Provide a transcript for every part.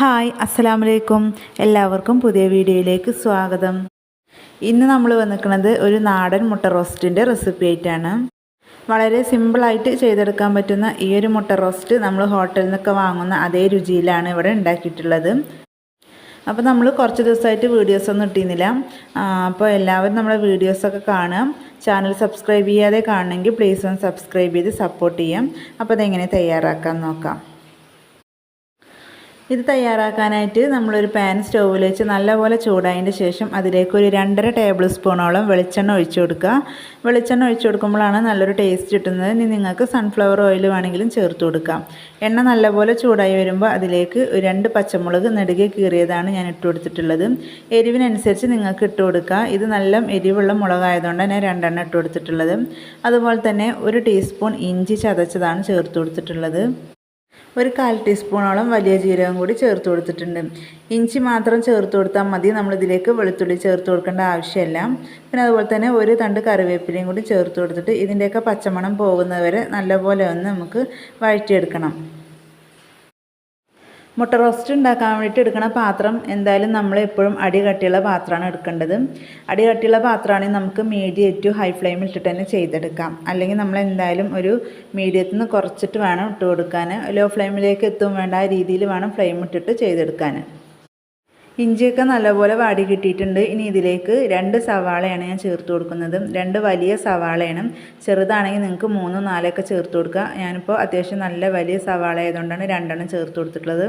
Hi അസ്സലാമലൈക്കും. എല്ലാവർക്കും പുതിയ വീഡിയോയിലേക്ക് സ്വാഗതം. ഇന്ന് നമ്മൾ വന്നിരിക്കുന്നത് ഒരു നാടൻ മുട്ട റോസ്റ്റിൻ്റെ റെസിപ്പി ആയിട്ടാണ്. വളരെ സിമ്പിളായിട്ട് ചെയ്തെടുക്കാൻ പറ്റുന്ന ഈ ഒരു മുട്ട റോസ്റ്റ് നമ്മൾ ഹോട്ടലിൽ നിന്നൊക്കെ വാങ്ങുന്ന അതേ രുചിയിലാണ് ഇവിടെ ഉണ്ടാക്കിയിട്ടുള്ളത്. അപ്പോൾ നമ്മൾ കുറച്ച് ദിവസമായിട്ട് വീഡിയോസൊന്നും ഇട്ടിരുന്നില്ല. അപ്പോൾ എല്ലാവരും നമ്മുടെ വീഡിയോസൊക്കെ കാണുക. ചാനൽ സബ്സ്ക്രൈബ് ചെയ്യാതെ കാണണമെങ്കിൽ പ്ലീസ് ഒന്ന് സബ്സ്ക്രൈബ് ചെയ്ത് സപ്പോർട്ട് ചെയ്യാം. അപ്പോൾ അതെങ്ങനെ തയ്യാറാക്കാൻ നോക്കാം. ഇത് തയ്യാറാക്കാനായിട്ട് നമ്മളൊരു പാൻ സ്റ്റൗവിൽ വെച്ച് നല്ലപോലെ ചൂടായതിന് ശേഷം അതിലേക്ക് ഒരു 2.5 ടേബിൾ സ്പൂണോളം വെളിച്ചെണ്ണ ഒഴിച്ചു കൊടുക്കുക. വെളിച്ചെണ്ണ ഒഴിച്ചു കൊടുക്കുമ്പോഴാണ് നല്ലൊരു ടേസ്റ്റ് കിട്ടുന്നത്. ഇനി നിങ്ങൾക്ക് സൺഫ്ലവർ ഓയിൽ വേണമെങ്കിലും ചേർത്ത് കൊടുക്കാം. എണ്ണ നല്ലപോലെ ചൂടായി വരുമ്പോൾ അതിലേക്ക് 2 പച്ചമുളക് നെടുകെ കീറിയതാണ് ഞാൻ ഇട്ട് കൊടുത്തിട്ടുള്ളത്. എരിവിനനുസരിച്ച് നിങ്ങൾക്ക് ഇട്ട് കൊടുക്കുക. ഇത് നല്ല എരിവുള്ള മുളകായതുകൊണ്ടാണ് ഞാൻ 2 ഇട്ട് കൊടുത്തിട്ടുള്ളത്. അതുപോലെ തന്നെ 1 ടീസ്പൂൺ ഇഞ്ചി ചതച്ചതാണ് ചേർത്ത് കൊടുത്തിട്ടുള്ളത്. ഒരു 1/4 ടീസ്പൂണോളം വലിയ ജീരകം കൂടി ചേർത്ത് കൊടുത്തിട്ടുണ്ട്. ഇഞ്ചി മാത്രം ചേർത്ത് കൊടുത്താൽ മതി. നമ്മളിതിലേക്ക് വെളുത്തുള്ളി ചേർത്ത് കൊടുക്കേണ്ട ആവശ്യമില്ല. പിന്നെ അതുപോലെ തന്നെ 1 തണ്ട് കറിവേപ്പിലയും കൂടി ചേർത്ത് കൊടുത്തിട്ട് ഇതിൻ്റെയൊക്കെ പച്ചമണം പോകുന്നത് വരെ നല്ലപോലെ ഒന്ന് നമുക്ക് വഴറ്റിയെടുക്കണം. മുട്ട റോസ്റ്റ് ഉണ്ടാക്കാൻ വേണ്ടിയിട്ട് എടുക്കുന്ന പാത്രം എന്തായാലും നമ്മൾ എപ്പോഴും അടി കട്ടിയുള്ള പാത്രമാണ് എടുക്കേണ്ടത്. അടി കട്ടിയുള്ള പാത്രമാണെങ്കിൽ നമുക്ക് മീഡിയം ടു ഹൈ ഫ്ലെയിമിൽ ഇട്ടിട്ട് തന്നെ ചെയ്തെടുക്കാം. അല്ലെങ്കിൽ നമ്മൾ എന്തായാലും ഒരു മീഡിയത്തിൽ നിന്ന് കുറച്ചിട്ട് വേണം ഇട്ട് കൊടുക്കാൻ. ലോ ഫ്ലെയിമിലേക്ക് എത്തും വേണ്ട ആ രീതിയിൽ വേണം ഫ്ലെയിം ഇട്ടിട്ട് ചെയ്തെടുക്കാൻ. ഇഞ്ചിയൊക്കെ നല്ലപോലെ വാടി കിട്ടിയിട്ടുണ്ട്. ഇനി ഇതിലേക്ക് 2 സവാളയാണ് ഞാൻ ചേർത്ത് കൊടുക്കുന്നത്. 2 വലിയ സവാളയാണ്. ചെറുതാണെങ്കിൽ നിങ്ങൾക്ക് 3, 4 ചേർത്ത് കൊടുക്കുക. ഞാനിപ്പോൾ അത്യാവശ്യം നല്ല വലിയ സവാള ആയതുകൊണ്ടാണ് 2 ചേർത്ത് കൊടുത്തിട്ടുള്ളത്.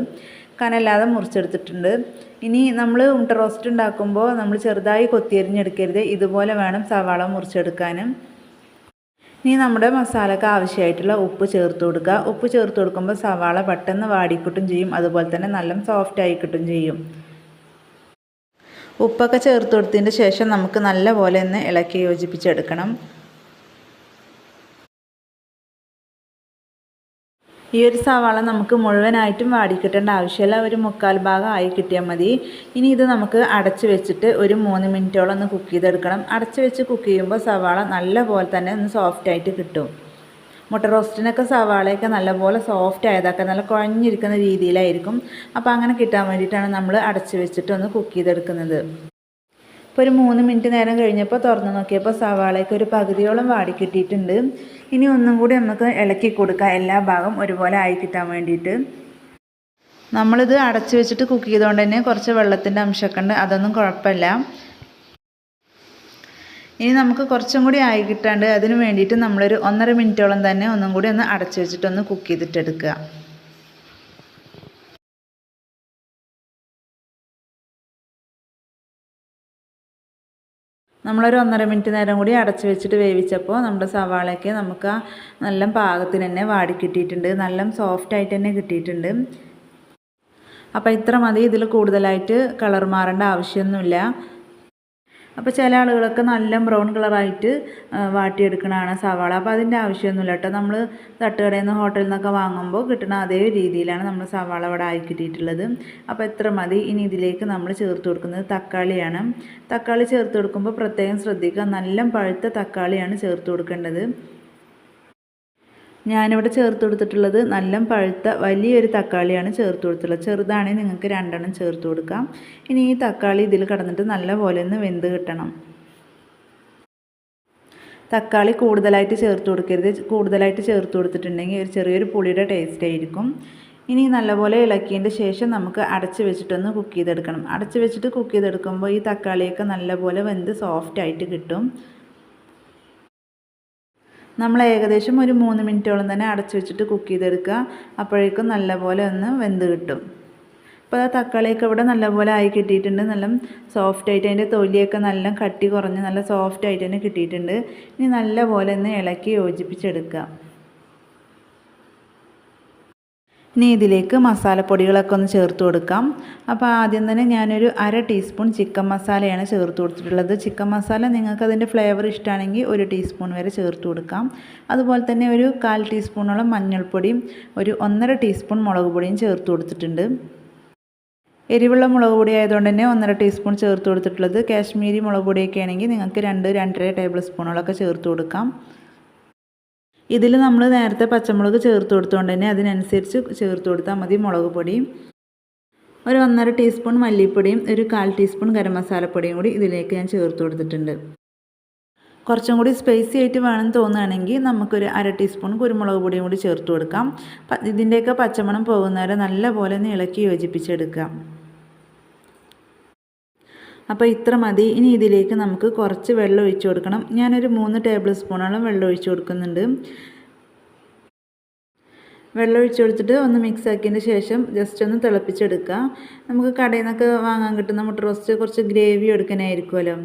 കനല്ലാതെ മുറിച്ചെടുത്തിട്ടുണ്ട്. ഇനി നമ്മൾ മുട്ട റോസ്റ്റ് ഉണ്ടാക്കുമ്പോൾ നമ്മൾ ചെറുതായി കൊത്തിയരിഞ്ഞെടുക്കരുത്. ഇതുപോലെ വേണം സവാള മുറിച്ചെടുക്കാൻ. ഇനി നമ്മുടെ മസാലയ്ക്ക് ആവശ്യമായിട്ടുള്ള ഉപ്പ് ചേർത്ത് കൊടുക്കുക. ഉപ്പ് ചേർത്ത് കൊടുക്കുമ്പോൾ സവാള പെട്ടെന്ന് വാടിക്കിട്ടും ചെയ്യും. അതുപോലെ തന്നെ നല്ല സോഫ്റ്റായി കിട്ടും ചെയ്യും. ഉപ്പൊക്കെ ചേർത്ത് കൊടുത്തതിന് ശേഷം നമുക്ക് നല്ലപോലെ ഒന്ന് ഇളക്കി യോജിപ്പിച്ചെടുക്കണം. ഈ ഒരു സവാള നമുക്ക് മുഴുവനായിട്ടും വാടിക്കിട്ടേണ്ട ആവശ്യമില്ല. ഒരു 1/4 ഭാഗം ആയി കിട്ടിയാൽ മതി. ഇനി ഇത് നമുക്ക് അടച്ച് വെച്ചിട്ട് ഒരു 3 മിനിറ്റോളം ഒന്ന് കുക്ക് ചെയ്തെടുക്കണം. അടച്ച് വെച്ച് കുക്ക് ചെയ്യുമ്പോൾ സവാള നല്ലപോലെ തന്നെ ഒന്ന് സോഫ്റ്റായിട്ട് കിട്ടും. മുട്ട റോസ്റ്റിനൊക്കെ സവാളയൊക്കെ നല്ലപോലെ സോഫ്റ്റ് ആയതൊക്കെ നല്ല കുഴഞ്ഞിരിക്കുന്ന രീതിയിലായിരിക്കും. അപ്പോൾ അങ്ങനെ കിട്ടാൻ വേണ്ടിയിട്ടാണ് നമ്മൾ അടച്ച് വെച്ചിട്ട് ഒന്ന് കുക്ക് ചെയ്തെടുക്കുന്നത്. ഇപ്പോൾ ഒരു 3 മിനിറ്റ് നേരം കഴിഞ്ഞപ്പോൾ തുറന്ന് നോക്കിയപ്പോൾ സവാളയ്ക്ക് ഒരു പകുതിയോളം വാടി കിട്ടിയിട്ടുണ്ട്. ഇനി ഒന്നും കൂടി നമുക്ക് ഇളക്കി കൊടുക്കുക, എല്ലാ ഭാഗം ഒരുപോലെ ആയി കിട്ടാൻ വേണ്ടിയിട്ട്. നമ്മളിത് അടച്ച് വെച്ചിട്ട് കുക്ക് ചെയ്തുകൊണ്ട് തന്നെ കുറച്ച് വെള്ളത്തിൻ്റെ അംശമൊക്കെ ഉണ്ട്. അതൊന്നും കുഴപ്പമില്ല. ഇനി നമുക്ക് കുറച്ചും കൂടി ആയി കിട്ടാണ്ട് അതിന് വേണ്ടിയിട്ട് നമ്മളൊരു 1.5 മിനിറ്റോളം തന്നെ ഒന്നും കൂടി ഒന്ന് അടച്ചു വെച്ചിട്ടൊന്ന് കുക്ക് ചെയ്തിട്ടെടുക്കുക. നമ്മളൊരു 1.5 മിനിറ്റ് നേരം കൂടി അടച്ചു വെച്ചിട്ട് വേവിച്ചപ്പോൾ നമ്മുടെ സവാളയ്ക്ക് നമുക്ക് നല്ല പാകത്തിന് തന്നെ വാടി കിട്ടിയിട്ടുണ്ട്. നല്ല സോഫ്റ്റായിട്ട് തന്നെ കിട്ടിയിട്ടുണ്ട്. അപ്പോൾ ഇത്ര മതി. ഇതിൽ കൂടുതലായിട്ട് കളർ മാറേണ്ട ആവശ്യമൊന്നുമില്ല. അപ്പോൾ ചില ആളുകളൊക്കെ നല്ല ബ്രൗൺ കളറായിട്ട് വാട്ടിയെടുക്കണതാണ് സവാള. അപ്പോൾ അതിൻ്റെ ആവശ്യമൊന്നുമില്ല കേട്ടോ. നമ്മൾ തട്ടുകടയിൽ നിന്ന് ഹോട്ടലിൽ നിന്നൊക്കെ വാങ്ങുമ്പോൾ കിട്ടുന്ന അതേ രീതിയിലാണ് നമ്മൾ സവാള ഇവിടെ ആയി കിട്ടിയിട്ടുള്ളത്. അപ്പോൾ എത്ര മതി. ഇനി ഇതിലേക്ക് നമ്മൾ ചേർത്ത് കൊടുക്കുന്നത് തക്കാളിയാണ്. തക്കാളി ചേർത്ത് കൊടുക്കുമ്പോൾ പ്രത്യേകം ശ്രദ്ധിക്കുക. നല്ല പഴുത്ത തക്കാളിയാണ് ചേർത്ത് കൊടുക്കേണ്ടത്. ഞാനിവിടെ ചേർത്ത് കൊടുത്തിട്ടുള്ളത് നല്ല പഴുത്ത വലിയൊരു തക്കാളിയാണ് ചേർത്ത് കൊടുത്തിട്ടുള്ളത്. ചെറുതാണെങ്കിൽ നിങ്ങൾക്ക് 2 ചേർത്ത് കൊടുക്കാം. ഇനി ഈ തക്കാളി ഇതിൽ കിടന്നിട്ട് നല്ലപോലെ ഒന്ന് വെന്ത് കിട്ടണം. തക്കാളി കൂടുതലായിട്ട് ചേർത്ത് കൊടുക്കരുത്. കൂടുതലായിട്ട് ചേർത്ത് കൊടുത്തിട്ടുണ്ടെങ്കിൽ ഒരു ചെറിയൊരു പുളിയുടെ ടേസ്റ്റ് ആയിരിക്കും. ഇനി നല്ലപോലെ ഇളക്കിയതിൻ്റെ ശേഷം നമുക്ക് അടച്ച് വെച്ചിട്ടൊന്ന് കുക്ക് ചെയ്തെടുക്കണം. അടച്ച് വെച്ചിട്ട് കുക്ക് ചെയ്തെടുക്കുമ്പോൾ ഈ തക്കാളിയൊക്കെ നല്ലപോലെ വെന്ത് സോഫ്റ്റായിട്ട് കിട്ടും. നമ്മൾ ഏകദേശം ഒരു 3 മിനിറ്റോളം തന്നെ അടച്ചു വെച്ചിട്ട് കുക്ക് ചെയ്തെടുക്കുക. അപ്പോഴേക്കും നല്ലപോലെ ഒന്ന് വെന്ത് കിട്ടും. അപ്പോൾ ആ തക്കാളിയൊക്കെ ഇവിടെ നല്ലപോലെ ആയി കിട്ടിയിട്ടുണ്ട്. നല്ല സോഫ്റ്റായിട്ട് അതിൻ്റെ തൊലിയൊക്കെ നല്ല കട്ടി കുറഞ്ഞ് നല്ല സോഫ്റ്റായിട്ട് തന്നെ കിട്ടിയിട്ടുണ്ട്. ഇനി നല്ലപോലെ ഒന്ന് ഇളക്കി യോജിപ്പിച്ചെടുക്കുക. ഇനി ഇതിലേക്ക് മസാലപ്പൊടികളൊക്കെ ഒന്ന് ചേർത്ത് കൊടുക്കാം. അപ്പോൾ ആദ്യം തന്നെ ഞാനൊരു 1/2 ടീസ്പൂൺ ചിക്കൻ മസാലയാണ് ചേർത്ത് കൊടുത്തിട്ടുള്ളത്. ചിക്കൻ മസാല നിങ്ങൾക്ക് അതിൻ്റെ ഫ്ലേവർ ഇഷ്ടമാണെങ്കിൽ 1 ടീസ്പൂൺ വരെ ചേർത്ത് കൊടുക്കാം. അതുപോലെ തന്നെ ഒരു 1/4 ടീസ്പൂണോളം മഞ്ഞൾപ്പൊടിയും ഒരു 1.5 ടീസ്പൂൺ മുളക് പൊടിയും ചേർത്ത് കൊടുത്തിട്ടുണ്ട്. എരിവുള്ള മുളക് പൊടി ആയതുകൊണ്ട് തന്നെ 1.5 ടീസ്പൂൺ ചേർത്ത് കൊടുത്തിട്ടുള്ളത്. കാശ്മീരി മുളക് പൊടിയൊക്കെ ആണെങ്കിൽ നിങ്ങൾക്ക് 2-2.5 ടേബിൾ സ്പൂണോളൊക്കെ ചേർത്ത് കൊടുക്കാം. ഇതിൽ നമ്മൾ നേരത്തെ പച്ചമുളക് ചേർത്ത് കൊടുത്തുകൊണ്ട് തന്നെ അതിനനുസരിച്ച് ചേർത്ത് കൊടുത്താൽ മതി മുളക് പൊടി. ഒരു 1.5 ടീസ്പൂൺ മല്ലിപ്പൊടിയും ഒരു 1/4 ടീസ്പൂൺ ഗരം മസാലപ്പൊടിയും കൂടി ഇതിലേക്ക് ഞാൻ ചേർത്ത് കൊടുത്തിട്ടുണ്ട്. കുറച്ചും കൂടി സ്പൈസി ആയിട്ട് വേണം തോന്നുകയാണെങ്കിൽ നമുക്കൊരു 1/2 ടീസ്പൂൺ കുരുമുളക് പൊടിയും കൂടി ചേർത്ത് കൊടുക്കാം. ഇതിൻ്റെയൊക്കെ പച്ചമണം പോകുന്നവരെ നല്ലപോലെ ഒന്ന് ഇളക്കി യോജിപ്പിച്ചെടുക്കാം. അപ്പോൾ ഇത്ര മതി. ഇനി ഇതിലേക്ക് നമുക്ക് കുറച്ച് വെള്ളം ഒഴിച്ച് കൊടുക്കണം. ഞാനൊരു 3 ടേബിൾ സ്പൂണോളം വെള്ളം ഒഴിച്ച് കൊടുക്കുന്നുണ്ട്. വെള്ളം ഒഴിച്ച് കൊടുത്തിട്ട് ഒന്ന് മിക്സ് ആക്കിയതിന് ശേഷം ജസ്റ്റ് ഒന്ന് തിളപ്പിച്ചെടുക്കുക. നമുക്ക് കടയിൽ നിന്നൊക്കെ വാങ്ങാൻ കിട്ടുന്ന മുട്ട റോസ്റ്റ് കുറച്ച് ഗ്രേവി എടുക്കാനായിരിക്കുമല്ലോ.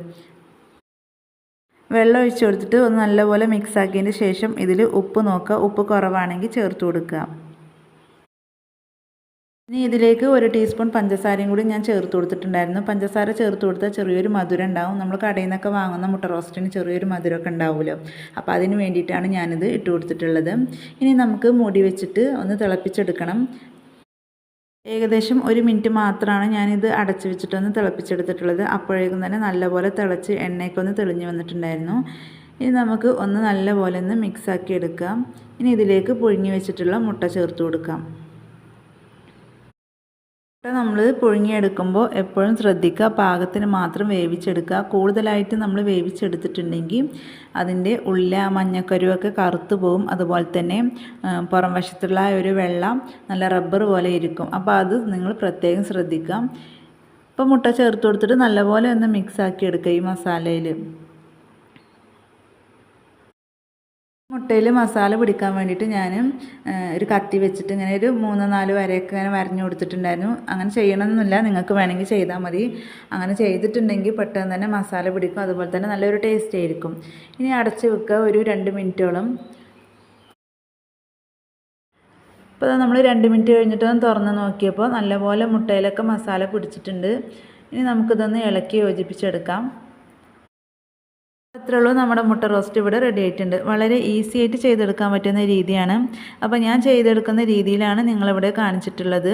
വെള്ളം ഒഴിച്ച് കൊടുത്തിട്ട് ഒന്ന് നല്ലപോലെ മിക്സ് ആക്കിയതിന് ശേഷം ഇതിൽ ഉപ്പ് നോക്കുക. ഉപ്പ് കുറവാണെങ്കിൽ ചേർത്ത് കൊടുക്കുക. ഇനി ഇതിലേക്ക് 1 ടീസ്പൂൺ പഞ്ചസാരയും കൂടി ഞാൻ ചേർത്ത് കൊടുത്തിട്ടുണ്ടായിരുന്നു. പഞ്ചസാര ചേർത്ത് കൊടുത്താൽ ചെറിയൊരു മധുരം ഉണ്ടാവും. നമ്മൾ കടയിൽ നിന്നൊക്കെ വാങ്ങുന്ന മുട്ട റോസ്റ്റിന് ചെറിയൊരു മധുരമൊക്കെ ഉണ്ടാവുമല്ലോ. അപ്പോൾ അതിന് വേണ്ടിയിട്ടാണ് ഞാനിത് ഇട്ട് കൊടുത്തിട്ടുള്ളത്. ഇനി നമുക്ക് മൂടി വെച്ചിട്ട് ഒന്ന് തിളപ്പിച്ചെടുക്കണം. ഏകദേശം 1 മിനിറ്റ് മാത്രമാണ് ഞാനിത് അടച്ച് വെച്ചിട്ടൊന്ന് തിളപ്പിച്ചെടുത്തിട്ടുള്ളത്. അപ്പോഴേക്കും തന്നെ നല്ലപോലെ തിളച്ച് എണ്ണയൊക്കെ ഒന്ന് തെളിഞ്ഞ് വന്നിട്ടുണ്ടായിരുന്നു. ഇനി നമുക്ക് ഒന്ന് നല്ലപോലെ ഒന്ന് മിക്സാക്കി എടുക്കാം. ഇനി ഇതിലേക്ക് പുഴുങ്ങി വെച്ചിട്ടുള്ള മുട്ട ചേർത്ത് കൊടുക്കാം. മുട്ട നമ്മൾ പുഴുങ്ങിയെടുക്കുമ്പോൾ എപ്പോഴും ശ്രദ്ധിക്കുക, പാകത്തിന് മാത്രം വേവിച്ചെടുക്കുക. കൂടുതലായിട്ട് നമ്മൾ വേവിച്ചെടുത്തിട്ടുണ്ടെങ്കിൽ അതിൻ്റെ ഉള്ളിലെ ആ മഞ്ഞക്കരുവൊക്കെ കറുത്ത് പോകും. അതുപോലെ തന്നെ പുറം വശത്തുള്ള ഒരു വെള്ളം നല്ല റബ്ബർ പോലെ ഇരിക്കും. അപ്പോൾ അത് നിങ്ങൾ പ്രത്യേകം ശ്രദ്ധിക്കുക. ഇപ്പോൾ മുട്ട ചേർത്ത് കൊടുത്തിട്ട് നല്ലപോലെ ഒന്ന് മിക്സാക്കി എടുക്കുക ഈ മസാലയിൽ. മുട്ടയിൽ മസാല പിടിക്കാൻ വേണ്ടിയിട്ട് ഞാൻ ഒരു കത്തി വെച്ചിട്ട് ഇങ്ങനെ ഒരു 3-4 വരയൊക്കെ ഇങ്ങനെ വരഞ്ഞു കൊടുത്തിട്ടുണ്ടായിരുന്നു. അങ്ങനെ ചെയ്യണമെന്നില്ല, നിങ്ങൾക്ക് വേണമെങ്കിൽ ചെയ്താൽ മതി. അങ്ങനെ ചെയ്തിട്ടുണ്ടെങ്കിൽ പെട്ടെന്ന് തന്നെ മസാല പിടിക്കും. അതുപോലെ തന്നെ നല്ലൊരു ടേസ്റ്റ് ആയിരിക്കും. ഇനി അടച്ച് വെക്കുക ഒരു 2 മിനിറ്റോളം. ഇപ്പോൾ നമ്മൾ 2 മിനിറ്റ് കഴിഞ്ഞിട്ടൊന്ന് തുറന്ന് നോക്കിയപ്പോൾ നല്ലപോലെ മുട്ടയിലൊക്കെ മസാല പിടിച്ചിട്ടുണ്ട്. ഇനി നമുക്കിതൊന്ന് ഇളക്കി യോജിപ്പിച്ചെടുക്കാം. അത്രേ ഉള്ളൂ, നമ്മുടെ മുട്ട റോസ്റ്റ് ഇവിടെ റെഡി ആയിട്ടുണ്ട്. വളരെ ഈസി ആയിട്ട് ചെയ്തെടുക്കാൻ പറ്റുന്ന രീതിയാണ്. അപ്പോൾ ഞാൻ ചെയ്തെടുക്കുന്ന രീതിയിലാണ് നിങ്ങളിവിടെ കാണിച്ചിട്ടുള്ളത്.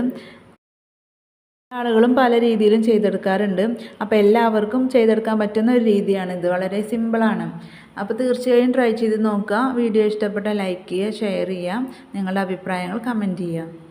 ആളുകളും പല രീതിയിലും ചെയ്തെടുക്കാറുണ്ട്. അപ്പോൾ എല്ലാവർക്കും ചെയ്തെടുക്കാൻ പറ്റുന്ന ഒരു രീതിയാണിത്. വളരെ സിമ്പിളാണ്. അപ്പോൾ തീർച്ചയായും ട്രൈ ചെയ്ത് നോക്കുക. വീഡിയോ ഇഷ്ടപ്പെട്ടാൽ ലൈക്ക് ചെയ്യുക, ഷെയർ ചെയ്യുക, നിങ്ങളുടെ അഭിപ്രായങ്ങൾ കമൻറ്റ് ചെയ്യുക.